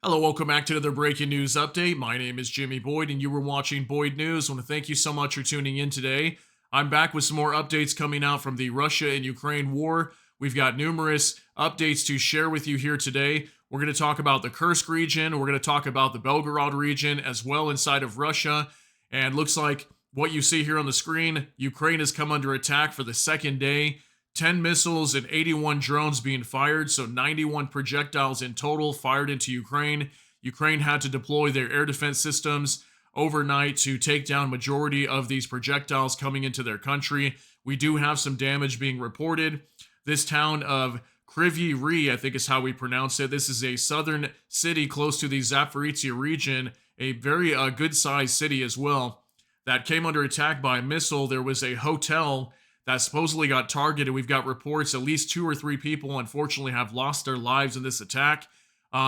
Hello, welcome back to another breaking news update. My name is Jimmy Boyd, and you were watching Boyd News. I want to thank you so much for tuning in today. I'm back with some more updates coming out from the Russia and Ukraine war. We've got numerous updates to share with you here today. We're going to talk about the Kursk region. We're going to talk about the Belgorod region as well inside of Russia. And looks like what you see here on the screen, Ukraine has come under attack for the second day. 10 missiles and 81 drones being fired, so 91 projectiles in total fired into Ukraine. Ukraine had to deploy their air defense systems overnight to take down majority of these projectiles coming into their country. We do have some damage being reported. This town of Kryvyi Rih, I think is how we pronounce it. This is a southern city close to the Zaporizhia region, a very good-sized city as well, that came under attack by a missile. There was a hotel that supposedly got targeted. We've got reports at least 2 or 3 people, unfortunately, have lost their lives in this attack.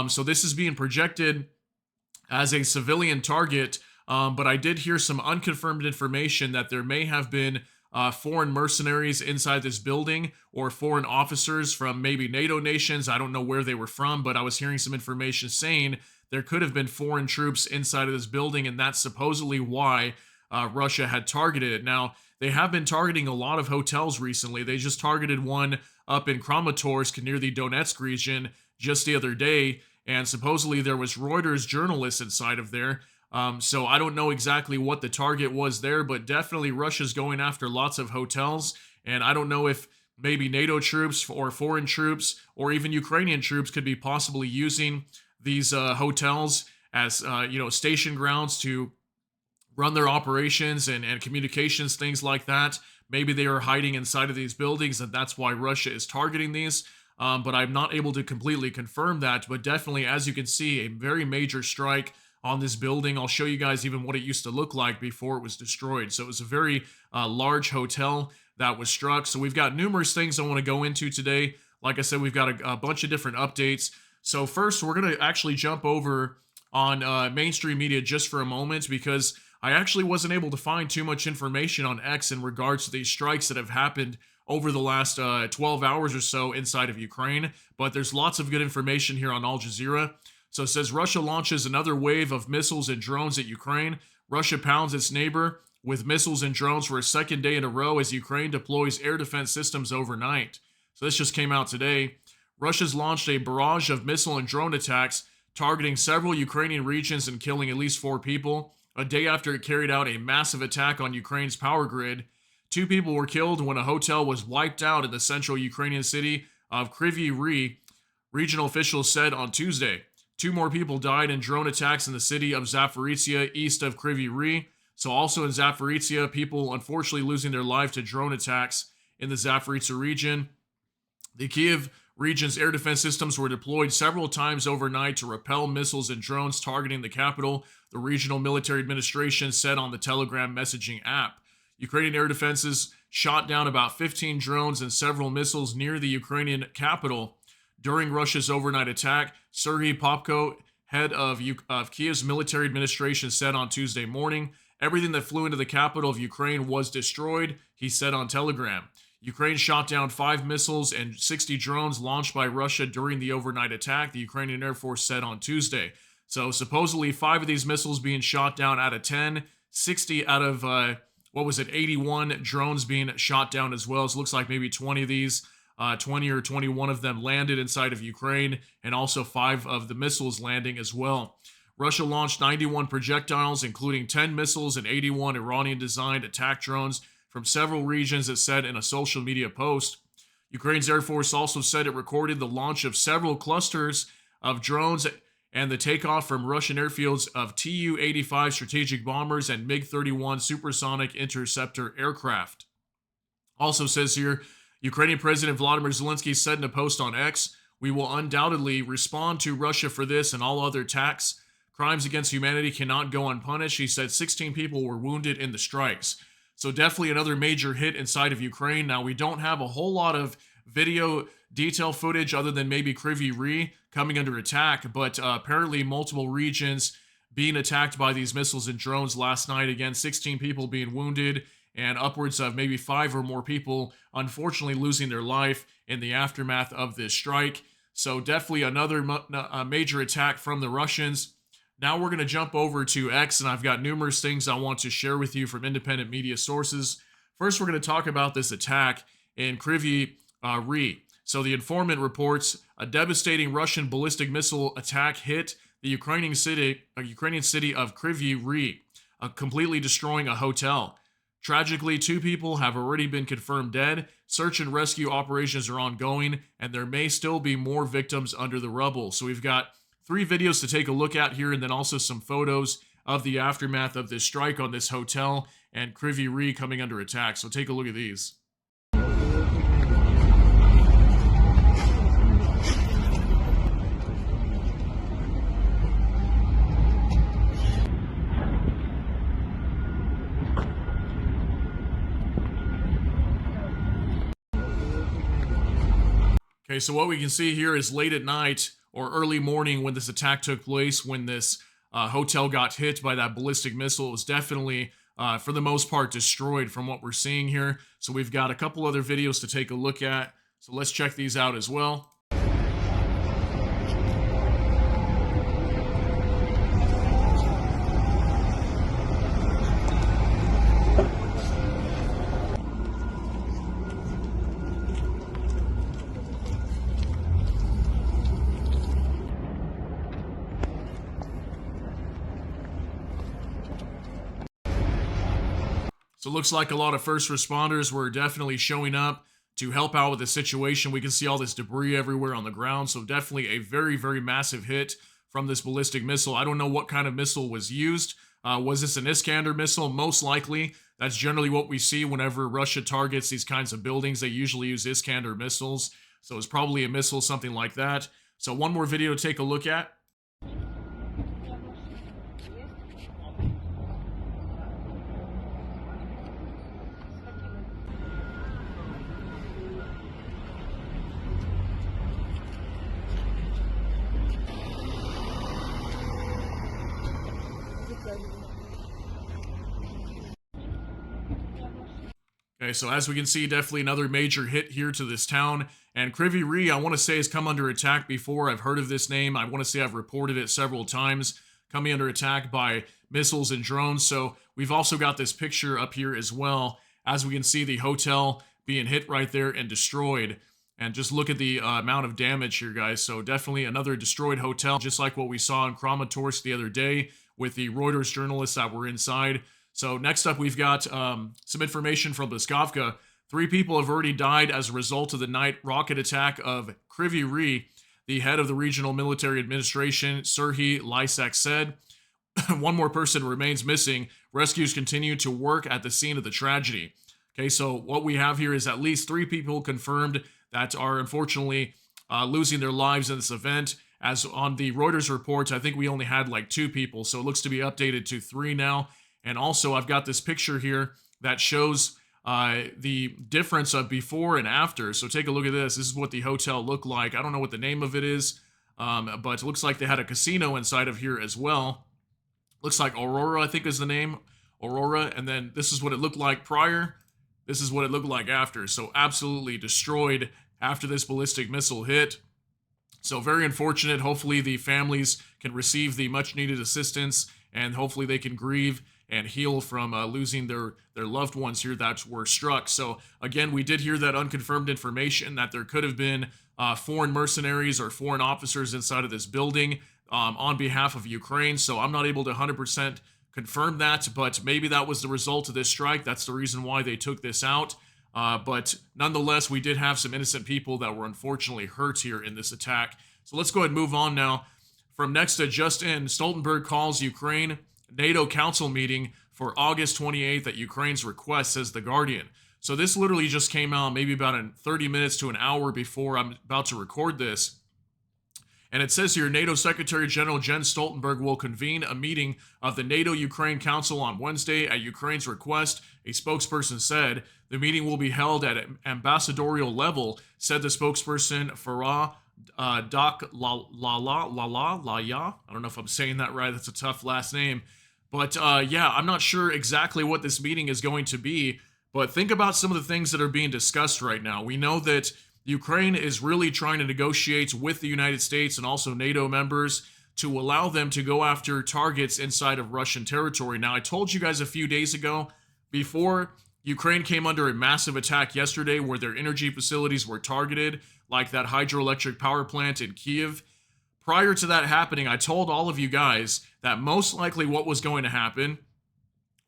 So this is being projected as a civilian target, but I did hear some unconfirmed information that there may have been foreign mercenaries inside this building or foreign officers from maybe NATO nations. I don't know where they were from, but I was hearing some information saying there could have been foreign troops inside of this building, and that's supposedly why Russia had targeted it. Now, they have been targeting a lot of hotels recently. They just targeted one up in Kramatorsk near the Donetsk region just the other day, and supposedly there was Reuters journalists inside of there. So I don't know exactly what the target was there, but definitely Russia's going after lots of hotels, and I don't know if maybe NATO troops or foreign troops or even Ukrainian troops could be possibly using these hotels as station grounds to run their operations and communications, things like that. Maybe they are hiding inside of these buildings, and that's why Russia is targeting these. But I'm not able to completely confirm that. But definitely, as you can see, a very major strike on this building. I'll show you guys even what it used to look like before it was destroyed. So it was a very large hotel that was struck. So we've got numerous things I want to go into today. Like I said, we've got a bunch of different updates. So first, we're going to actually jump over on mainstream media just for a moment, because I actually wasn't able to find too much information on X in regards to these strikes that have happened over the last 12 hours or so inside of Ukraine, but there's lots of good information here on Al Jazeera. So it says Russia launches another wave of missiles and drones at Ukraine. Russia pounds its neighbor with missiles and drones for a second day in a row as Ukraine deploys air defense systems overnight. So this just came out today. Russia's launched a barrage of missile and drone attacks targeting several Ukrainian regions and killing at least 4 people. A day after it carried out a massive attack on Ukraine's power grid, 2 people were killed when a hotel was wiped out in the central Ukrainian city of Kryvyi Rih, regional officials said on Tuesday. 2 more people died in drone attacks in the city of Zaporizhia, east of Kryvyi Rih. So also in Zaporizhia, people unfortunately losing their life to drone attacks in the Zaporizhia region. The Kiev region's air defense systems were deployed several times overnight to repel missiles and drones targeting the capital, the regional military administration said on the Telegram messaging app. Ukrainian air defenses shot down about 15 drones and several missiles near the Ukrainian capital during Russia's overnight attack. Sergei Popko, head of Kiev's military administration, said on Tuesday morning. Everything that flew into the capital of Ukraine was destroyed, he said on Telegram. Ukraine shot down 5 missiles and 60 drones launched by Russia during the overnight attack, the Ukrainian Air Force said on Tuesday. So supposedly 5 of these missiles being shot down out of 10, 60 out of, 81 drones being shot down as well. So it looks like maybe 20 of these, 20 or 21 of them landed inside of Ukraine, and also 5 of the missiles landing as well. Russia launched 91 projectiles, including 10 missiles and 81 Iranian-designed attack drones from several regions, it said in a social media post. Ukraine's Air Force also said it recorded the launch of several clusters of drones and the takeoff from Russian airfields of Tu-85 strategic bombers and MiG-31 supersonic interceptor aircraft. Also says here, Ukrainian President Volodymyr Zelensky said in a post on X, "We will undoubtedly respond to Russia for this and all other attacks. Crimes against humanity cannot go unpunished." He said 16 people were wounded in the strikes. So definitely another major hit inside of Ukraine. Now, we don't have a whole lot of video detail footage other than maybe Kryvyi Rih coming under attack, but apparently multiple regions being attacked by these missiles and drones last night. Again, 16 people being wounded and upwards of maybe 5 or more people unfortunately losing their life in the aftermath of this strike. So definitely another major attack from the Russians. Now we're going to jump over to X, and I've got numerous things I want to share with you from independent media sources. First, we're going to talk about this attack in Kryvyi Rih. So the informant reports a devastating Russian ballistic missile attack hit the Ukrainian city of Kryvyi Rih, completely destroying a hotel. Tragically, 2 people have already been confirmed dead. Search and rescue operations are ongoing, and there may still be more victims under the rubble. So we've got 3 videos to take a look at here, and then also some photos of the aftermath of this strike on this hotel and Kryvyi Rih coming under attack. So take a look at these. Okay, so what we can see here is late at night or early morning when this attack took place, when this hotel got hit by that ballistic missile. It was definitely, for the most part, destroyed from what we're seeing here. So we've got a couple other videos to take a look at. So let's check these out as well. So it looks like a lot of first responders were definitely showing up to help out with the situation. We can see all this debris everywhere on the ground. So definitely a very, very massive hit from this ballistic missile. I don't know what kind of missile was used. Was this an Iskander missile? Most likely. That's generally what we see whenever Russia targets these kinds of buildings. They usually use Iskander missiles. So it's probably a missile, something like that. So one more video to take a look at. Okay, so as we can see, definitely another major hit here to this town. And Kryvyi Rih, I want to say, has come under attack before. I've heard of this name. I want to say I've reported it several times, coming under attack by missiles and drones. So we've also got this picture up here as well. As we can see, the hotel being hit right there and destroyed. And just look at the amount of damage here, guys. So definitely another destroyed hotel, just like what we saw in Kramatorsk the other day with the Reuters journalists that were inside. So next up, we've got some information from Bliskovka. 3 people have already died as a result of the night rocket attack of Kryvyi Rih. The head of the regional military administration, Serhiy Lysak, said. 1 more person remains missing. Rescues continue to work at the scene of the tragedy. Okay, so what we have here is at least 3 people confirmed that are unfortunately losing their lives in this event. As on the Reuters reports, I think we only had like 2 people, so it looks to be updated to 3 now. And also, I've got this picture here that shows the difference of before and after. So take a look at this. This is what the hotel looked like. I don't know what the name of it is, but it looks like they had a casino inside of here as well. Looks like Aurora, I think is the name. Aurora. And then this is what it looked like prior. This is what it looked like after. So absolutely destroyed after this ballistic missile hit. So very unfortunate. Hopefully the families can receive the much needed assistance, and hopefully they can grieve and heal from losing their loved ones here that were struck. So again, we did hear that unconfirmed information that there could have been foreign mercenaries or foreign officers inside of this building on behalf of Ukraine. So I'm not able to 100% confirm that, but maybe that was the result of this strike. That's the reason why they took this out. But nonetheless, we did have some innocent people that were unfortunately hurt here in this attack. So let's go ahead and move on now. From next to just in, Stoltenberg calls Ukraine NATO Council meeting for August 28th at Ukraine's request, says The Guardian. So this literally just came out maybe about 30 minutes to an hour before I'm about to record this. And it says here, NATO Secretary General Jens Stoltenberg will convene a meeting of the NATO-Ukraine Council on Wednesday at Ukraine's request, a spokesperson said. The meeting will be held at ambassadorial level, said the spokesperson Farah Dak Laya. I don't know if I'm saying that right. That's a tough last name. But yeah, I'm not sure exactly what this meeting is going to be. But think about some of the things that are being discussed right now. We know that Ukraine is really trying to negotiate with the United States and also NATO members to allow them to go after targets inside of Russian territory. Now, I told you guys a few days ago, before Ukraine came under a massive attack yesterday where their energy facilities were targeted, like that hydroelectric power plant in Kiev. Prior to that happening, I told all of you guys that most likely what was going to happen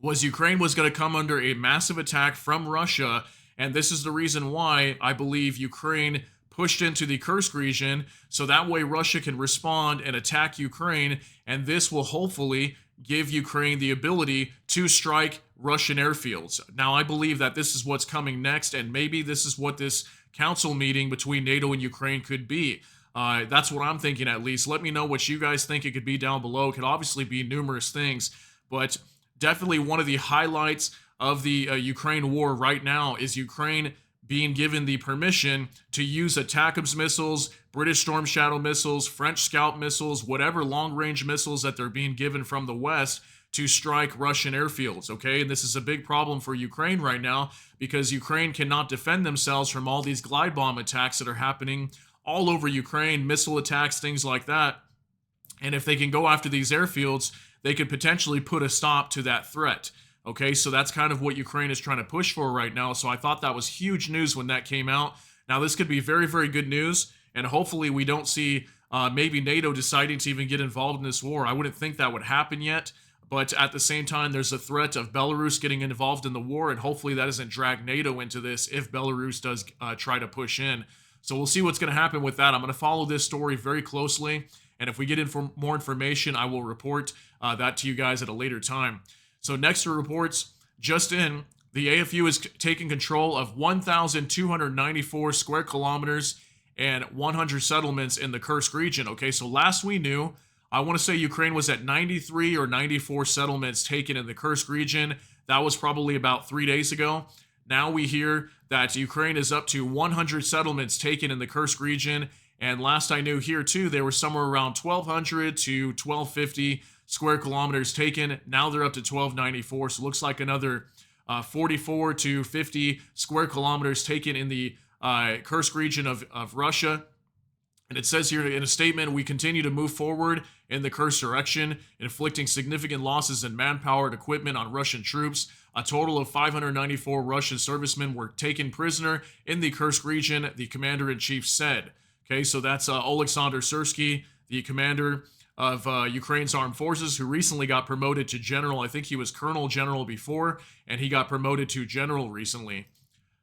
was Ukraine was going to come under a massive attack from Russia, and this is the reason why I believe Ukraine pushed into the Kursk region, so that way Russia can respond and attack Ukraine, and this will hopefully give Ukraine the ability to strike Russian airfields. Now, I believe that this is what's coming next, and maybe this is what this council meeting between NATO and Ukraine could be. That's what I'm thinking, at least. Let me know what you guys think it could be down below. It could obviously be numerous things, but definitely one of the highlights of the Ukraine war right now is Ukraine being given the permission to use ATACMS missiles, British Storm Shadow missiles, French Scalp missiles, whatever long-range missiles that they're being given from the West to strike Russian airfields, okay? And this is a big problem for Ukraine right now because Ukraine cannot defend themselves from all these glide bomb attacks that are happening all over Ukraine, missile attacks, things like that. And if they can go after these airfields, they could potentially put a stop to that threat. Okay, so that's kind of what Ukraine is trying to push for right now. So I thought that was huge news when that came out. Now, this could be very, very good news. And hopefully we don't see maybe NATO deciding to even get involved in this war. I wouldn't think that would happen yet. But at the same time, there's a threat of Belarus getting involved in the war. And hopefully that doesn't drag NATO into this if Belarus does try to push in. So we'll see what's going to happen with that. I'm going to follow this story very closely. And if we get more information, I will report that to you guys at a later time. So next to reports, just in, the AFU is taking control of 1,294 square kilometers and 100 settlements in the Kursk region. Okay, so last we knew, I want to say Ukraine was at 93 or 94 settlements taken in the Kursk region. That was probably about 3 days ago. Now we hear that Ukraine is up to 100 settlements taken in the Kursk region. And last I knew here too, they were somewhere around 1,200 to 1,250 square kilometers taken. Now they're up to 1,294. So it looks like another 44 to 50 square kilometers taken in the Kursk region of Russia. And it says here in a statement, we continue to move forward in the Kursk direction, inflicting significant losses in manpower and equipment on Russian troops. A total of 594 Russian servicemen were taken prisoner in the Kursk region, the commander-in-chief said. Okay, so that's Oleksandr Syrsky, the commander of Ukraine's armed forces, who recently got promoted to general. I think he was colonel general before, and he got promoted to general recently.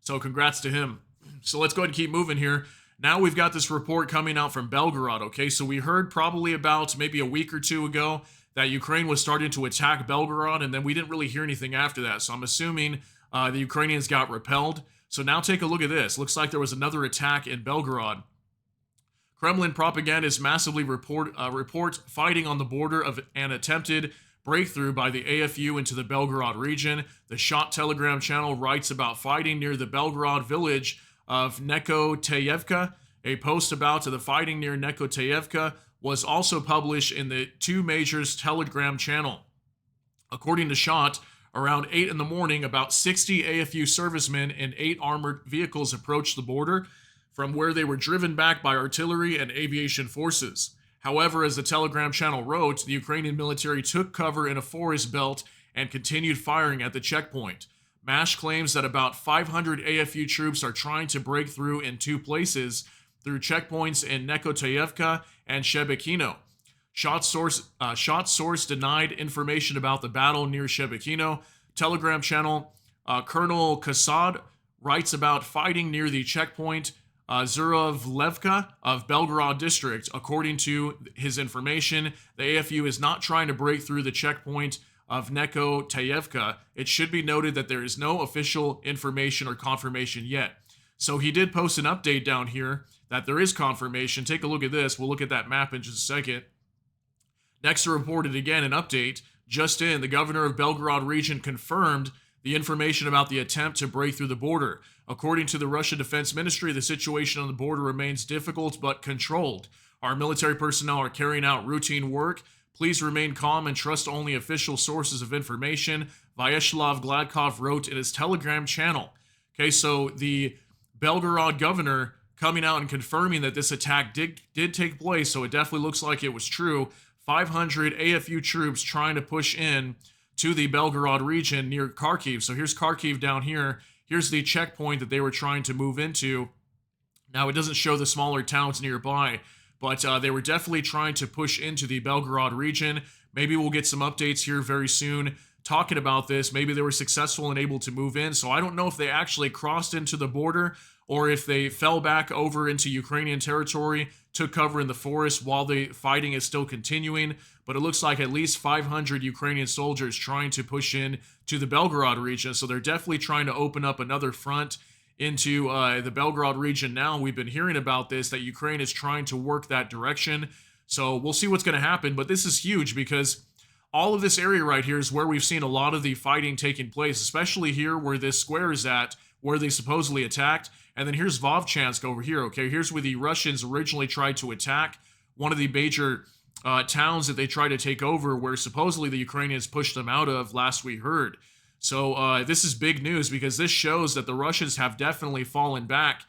So congrats to him. So let's go ahead and keep moving here. Now we've got this report coming out from Belgorod, okay? So we heard probably about maybe a week or two ago that Ukraine was starting to attack Belgorod, and then we didn't really hear anything after that. So I'm assuming the Ukrainians got repelled. So now take a look at this. Looks like there was another attack in Belgorod. Kremlin propagandists massively report fighting on the border of an attempted breakthrough by the AFU into the Belgorod region. The Shot Telegram channel writes about fighting near the Belgorod village of Nekoteyevka. A post about the fighting near Nekoteyevka was also published in the Two Majors Telegram channel. According to Shot, around 8 in the morning, about 60 AFU servicemen in 8 armored vehicles approached the border from where they were driven back by artillery and aviation forces. However, as the Telegram channel wrote, the Ukrainian military took cover in a forest belt and continued firing at the checkpoint. MASH claims that about 500 AFU troops are trying to break through in 2 places through checkpoints in Nekoteyevka and Shebekino. Shot source denied information about the battle near Shebekino. Telegram channel Colonel Kasad writes about fighting near the checkpoint Zurovlevka of Belgorod district. According to his information, the AFU is not trying to break through the checkpoint of Nekoteyevka. It should be noted that there is no official information or confirmation yet. So he did post an update down here that there is confirmation. Take a look at this. We'll look at that map in just a second. Next reported again an update. Just in, the governor of Belgorod region confirmed the information about the attempt to break through the border. According to the Russian Defense Ministry, the situation on the border remains difficult but controlled. Our military personnel are carrying out routine work. Please remain calm and trust only official sources of information, Vyacheslav Gladkov wrote in his Telegram channel. Okay, so the Belgorod governor coming out and confirming that this attack did take place. So it definitely looks like it was true. 500 AFU troops trying to push in to the Belgorod region near Kharkiv. So here's Kharkiv down here. Here's the checkpoint that they were trying to move into. Now, it doesn't show the smaller towns nearby, but they were definitely trying to push into the Belgorod region. Maybe we'll get some updates here very soon talking about this. Maybe they were successful and able to move in. So I don't know if they actually crossed into the border or if they fell back over into Ukrainian territory, took cover in the forest while the fighting is still continuing. But it looks like at least 500 Ukrainian soldiers trying to push in to the Belgorod region. So they're definitely trying to open up another front into the Belgorod region now. We've been hearing about this, that Ukraine is trying to work that direction. So we'll see what's going to happen. But this is huge because all of this area right here is where we've seen a lot of the fighting taking place, especially here where this square is at, where they supposedly attacked. And then here's Vovchansk over here, okay? Here's where the Russians originally tried to attack, one of the major towns that they tried to take over, where supposedly the Ukrainians pushed them out of, last we heard. So this is big news because this shows that the Russians have definitely fallen back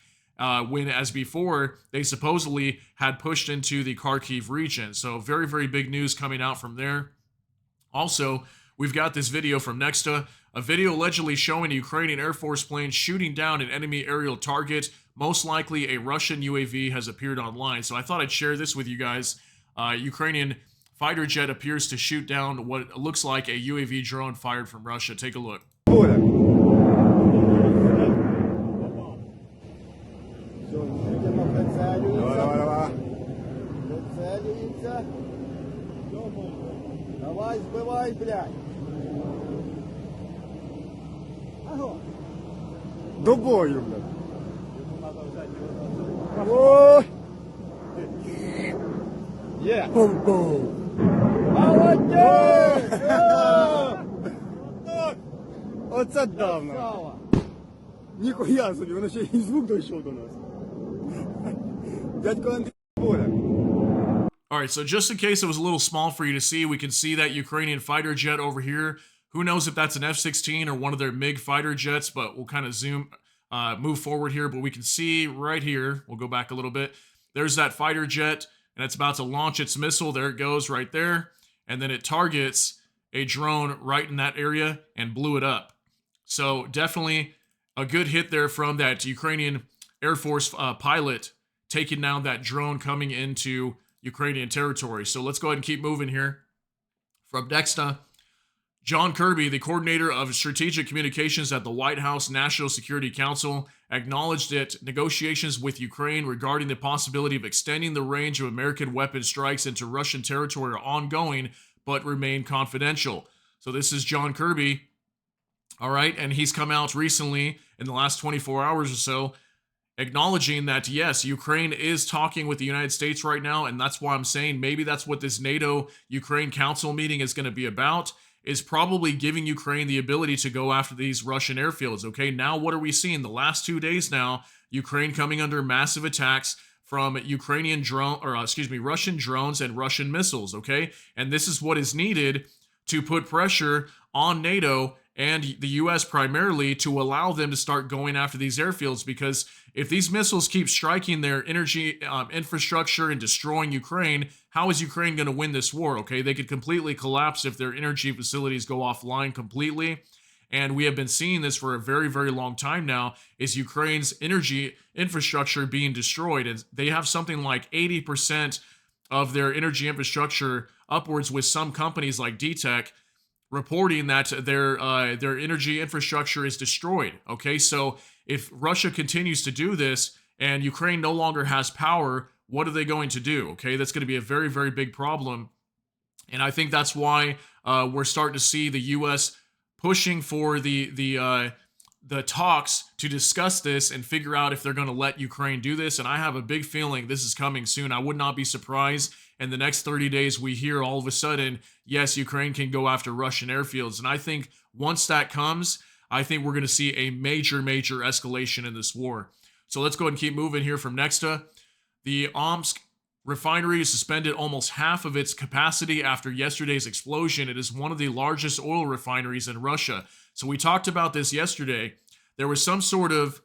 when, as before, they supposedly had pushed into the Kharkiv region. So very, very big news coming out from there. Also, we've got this video from Nexta, a video allegedly showing a Ukrainian Air Force plane shooting down an enemy aerial target. Most likely a Russian UAV has appeared online. So I thought I'd share this with you guys. Ukrainian fighter jet appears to shoot down what looks like a UAV drone fired from Russia. Take a look. Давай, сбивай, блядь. До бою, блядь. Ой! Є! Молодець! Оце давно. Ніхуя собі, воно ще й звук дійшов до нас. Дядько Андрій Боля. All right, so just in case it was a little small for you to see, we can see that Ukrainian fighter jet over here. Who knows if that's an F-16 or one of their MiG fighter jets, but we'll kind of move forward here. But we can see right here, we'll go back a little bit. There's that fighter jet, and it's about to launch its missile. There it goes right there. And then it targets a drone right in that area and blew it up. So definitely a good hit there from that Ukrainian Air Force pilot taking down that drone coming into Ukrainian territory. So let's go ahead and keep moving here. From Nexta, John Kirby, the coordinator of strategic communications at the White House National Security Council, acknowledged that negotiations with Ukraine regarding the possibility of extending the range of American weapon strikes into Russian territory are ongoing, but remain confidential. So this is John Kirby, all right, and he's come out recently in the last 24 hours or so, acknowledging that, yes, Ukraine is talking with the United States right now, and that's why I'm saying maybe that's what this NATO-Ukraine Council meeting is going to be about, is probably giving Ukraine the ability to go after these Russian airfields, okay? Now, what are we seeing? The last 2 days now, Ukraine coming under massive attacks from Russian drones and Russian missiles, okay? And this is what is needed to put pressure on NATO and the U.S. primarily to allow them to start going after these airfields, because if these missiles keep striking their energy infrastructure and destroying Ukraine, how is Ukraine going to win this war, okay? They could completely collapse if their energy facilities go offline completely. And we have been seeing this for a very, very long time now, is Ukraine's energy infrastructure being destroyed. And they have something like 80% of their energy infrastructure, upwards with some companies like DTEC, reporting that their energy infrastructure is destroyed, okay? So if Russia continues to do this and Ukraine no longer has power, what are they going to do, okay? That's going to be a very, very big problem. And I think that's why we're starting to see the U.S. pushing for the talks to discuss this and figure out if they're going to let Ukraine do this. And I have a big feeling this is coming soon. I would not be surprised in the next 30 days we hear all of a sudden, yes, Ukraine can go after Russian airfields. And I think once that comes, I think we're going to see a major, major escalation in this war. So let's go ahead and keep moving here from Nexta. The Omsk refinery suspended almost half of its capacity after yesterday's explosion. It is one of the largest oil refineries in Russia. So we talked about this yesterday. There was some sort of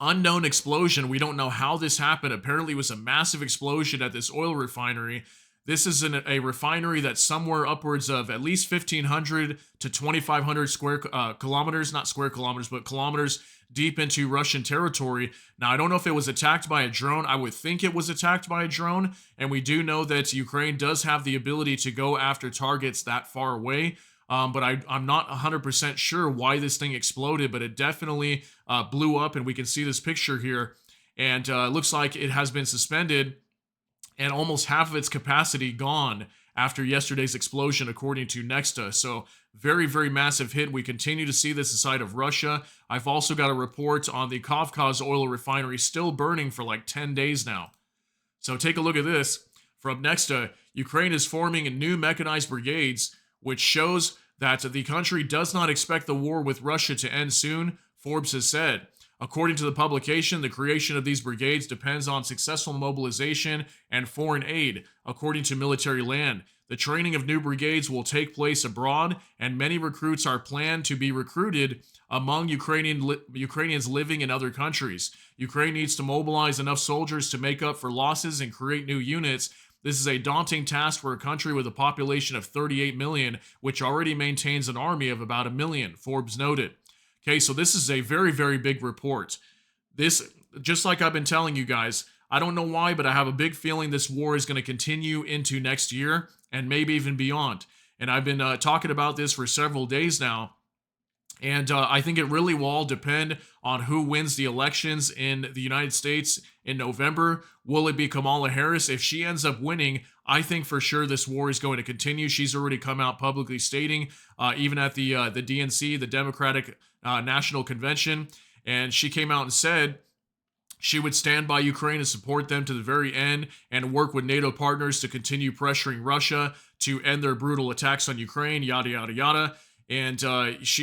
Unknown explosion. We don't know how this happened. Apparently, it was a massive explosion at this oil refinery. This is a refinery that's somewhere upwards of at least 1,500 to 2,500 square kilometers, not square kilometers, but kilometers deep into Russian territory. Now, I don't know if it was attacked by a drone. I would think it was attacked by a drone. And we do know that Ukraine does have the ability to go after targets that far away. But I'm not 100% sure why this thing exploded, but it definitely blew up. And we can see this picture here. And it looks like it has been suspended and almost half of its capacity gone after yesterday's explosion, according to Nexta. So very, very massive hit. We continue to see this inside of Russia. I've also got a report on the Kavkaz oil refinery still burning for like 10 days now. So take a look at this. From Nexta, Ukraine is forming new mechanized brigades, which shows that the country does not expect the war with Russia to end soon, Forbes has said. According to the publication, the creation of these brigades depends on successful mobilization and foreign aid, according to Military Land. The training of new brigades will take place abroad, and many recruits are planned to be recruited among Ukrainians living in other countries. Ukraine needs to mobilize enough soldiers to make up for losses and create new units. This is a daunting task for a country with a population of 38 million, which already maintains an army of about 1 million, Forbes noted. Okay, so this is a very, very big report. This, just like I've been telling you guys, I don't know why, but I have a big feeling this war is going to continue into next year and maybe even beyond. And I've been talking about this for several days now. And I think it really will all depend on who wins the elections in the United States in November. Will it be Kamala Harris? If she ends up winning, I think for sure this war is going to continue. She's already come out publicly stating, even at the DNC, the Democratic National Convention, and she came out and said she would stand by Ukraine and support them to the very end and work with NATO partners to continue pressuring Russia to end their brutal attacks on Ukraine, yada, yada, yada. And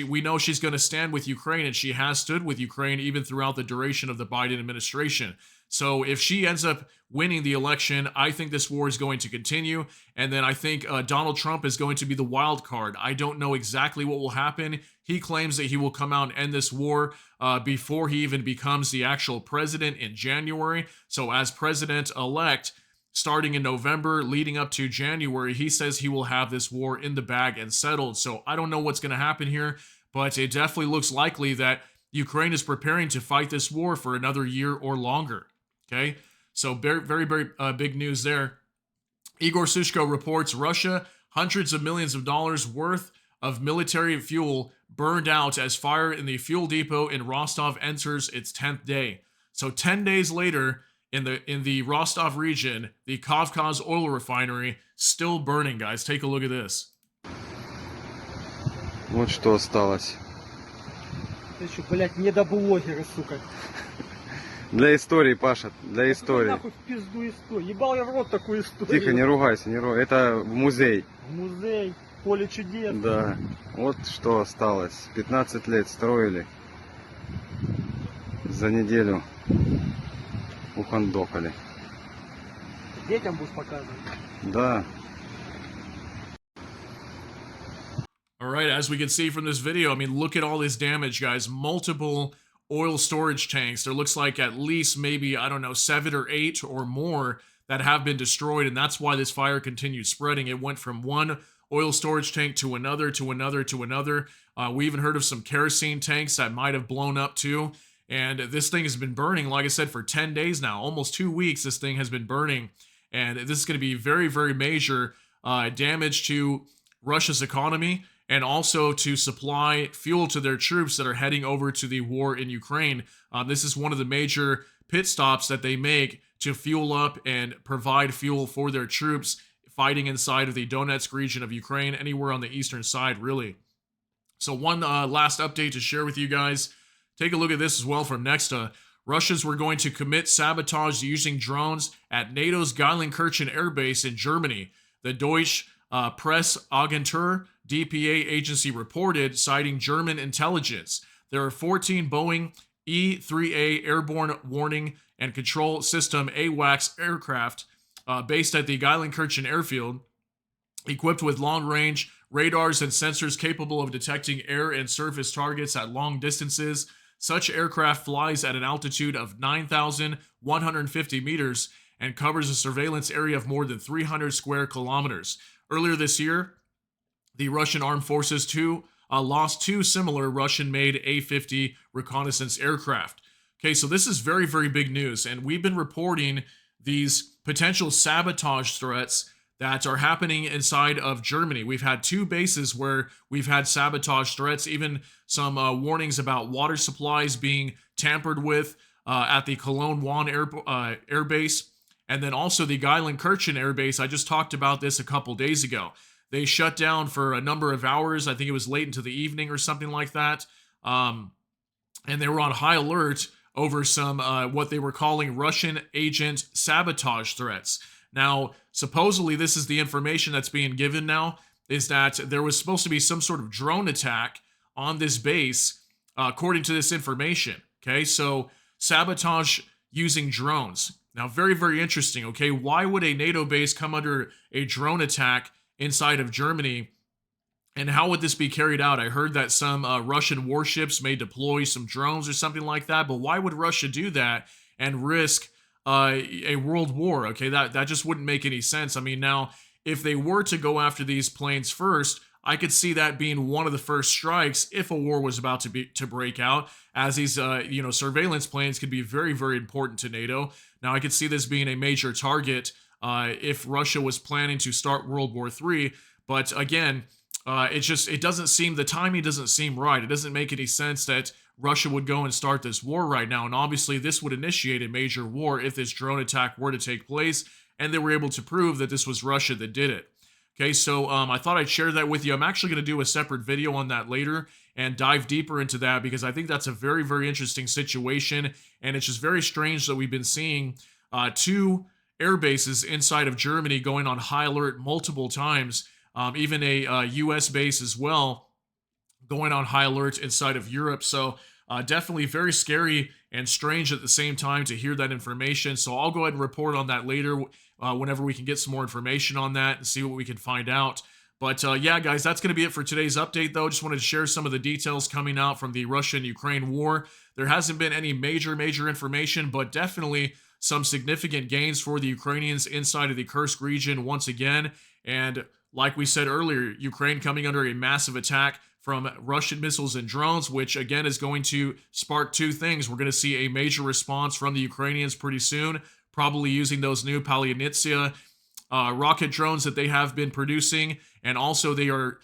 we know she's going to stand with Ukraine, and she has stood with Ukraine even throughout the duration of the Biden administration. So if she ends up winning the election, I think this war is going to continue. And then I think Donald Trump is going to be the wild card. I don't know exactly what will happen. He claims that he will come out and end this war before he even becomes the actual president in January. So as president-elect, starting in November, leading up to January, he says he will have this war in the bag and settled. So I don't know what's going to happen here, but it definitely looks likely that Ukraine is preparing to fight this war for another year or longer. Okay, so very, very, very big news there. Igor Sushko reports Russia, hundreds of millions of dollars worth of military fuel burned out as fire in the fuel depot in Rostov enters its 10th day. So 10 days later, in the Rostov region, the Kavkaz oil refinery still burning, guys. Take a look at this. Вот что осталось. Ты что, блядь, недоблогеры, сука. Для истории, Паша, для истории. Нахуй в пизду историю. Ебал я в рот такую историю. Тихо, не ругайся, не ругайся. Это в музей. В музей, поле чудес. Да. Вот что осталось. 15 лет строили. За неделю ухандокали. Детям будешь показывать. Да. All right, as we can see from this video, I mean, look at all this damage, guys. Multiple oil storage tanks. There looks like at least maybe, I don't know, 7 or 8 or more that have been destroyed, and that's why this fire continued spreading. It went from one oil storage tank to another, to another, to another. We even heard of some kerosene tanks that might have blown up too. And this thing has been burning, like I said, for 10 days now. Almost 2 weeks this thing has been burning. And this is going to be very, very major damage to Russia's economy, and also to supply fuel to their troops that are heading over to the war in Ukraine. This is one of the major pit stops that they make to fuel up and provide fuel for their troops fighting inside of the Donetsk region of Ukraine, anywhere on the eastern side, really. So one last update to share with you guys. Take a look at this as well from Nexta. Russians were going to commit sabotage using drones at NATO's Geilenkirchen Air Base in Germany. The Deutsche Presseagentur DPA agency reported, citing German intelligence. There are 14 Boeing E-3A Airborne Warning and Control System AWACS aircraft based at the Geilenkirchen airfield, equipped with long-range radars and sensors capable of detecting air and surface targets at long distances. Such aircraft flies at an altitude of 9,150 meters and covers a surveillance area of more than 300 square kilometers. Earlier this year, the Russian armed forces lost two similar Russian-made A-50 reconnaissance aircraft. Okay, so this is very, very big news, and we've been reporting these potential sabotage threats that are happening inside of Germany. We've had two bases where we've had sabotage threats, even some warnings about water supplies being tampered with at the Cologne-Wann air base, and then also the Geilenkirchen air base. I just talked about this a couple days ago. They shut down for a number of hours. I think it was late into the evening or something like that, and they were on high alert over some what they were calling Russian agent sabotage threats. Now, supposedly, this is the information that's being given now, is that there was supposed to be some sort of drone attack on this base, according to this information. Okay, so sabotage using drones. Now, very, very interesting. Okay, why would a NATO base come under a drone attack inside of Germany? And how would this be carried out? I heard that some Russian warships may deploy some drones or something like that, but why would Russia do that and risk a world war? Okay, that just wouldn't make any sense. I mean, now, if they were to go after these planes first, I could see that being one of the first strikes if a war was about to break out, as these surveillance planes could be very, very important to NATO. Now, I could see this being a major target if Russia was planning to start World War III, but again, it doesn't seem, the timing doesn't seem right. It doesn't make any sense that Russia would go and start this war right now. And obviously this would initiate a major war if this drone attack were to take place and they were able to prove that this was Russia that did it. Okay, so I thought I'd share that with you. I'm actually going to do a separate video on that later and dive deeper into that, because I think that's a very, very interesting situation. And it's just very strange that we've been seeing two air bases inside of Germany going on high alert multiple times. Even a U.S. base as well going on high alert inside of Europe. So definitely very scary and strange at the same time to hear that information. So I'll go ahead and report on that later whenever we can get some more information on that and see what we can find out. But yeah, guys, that's going to be it for today's update, though. Just wanted to share some of the details coming out from the Russia-Ukraine war. There hasn't been any major information, but definitely some significant gains for the Ukrainians inside of the Kursk region once again. And like we said earlier, Ukraine coming under a massive attack from Russian missiles and drones, which again is going to spark two things. We're going to see a major response from the Ukrainians pretty soon, probably using those new Palyantsia rocket drones that they have been producing. And also they are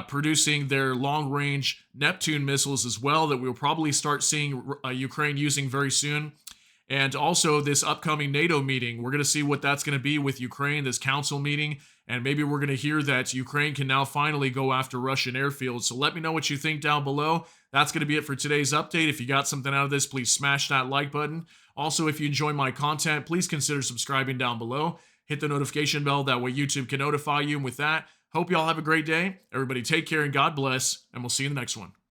producing their long-range Neptune missiles as well that we'll probably start seeing Ukraine using very soon. And also this upcoming NATO meeting, we're going to see what that's going to be with Ukraine, this council meeting. And maybe we're going to hear that Ukraine can now finally go after Russian airfields. So let me know what you think down below. That's going to be it for today's update. If you got something out of this, please smash that like button. Also, if you enjoy my content, please consider subscribing down below. Hit the notification bell. That way YouTube can notify you. And with that, hope you all have a great day. Everybody take care and God bless. And we'll see you in the next one.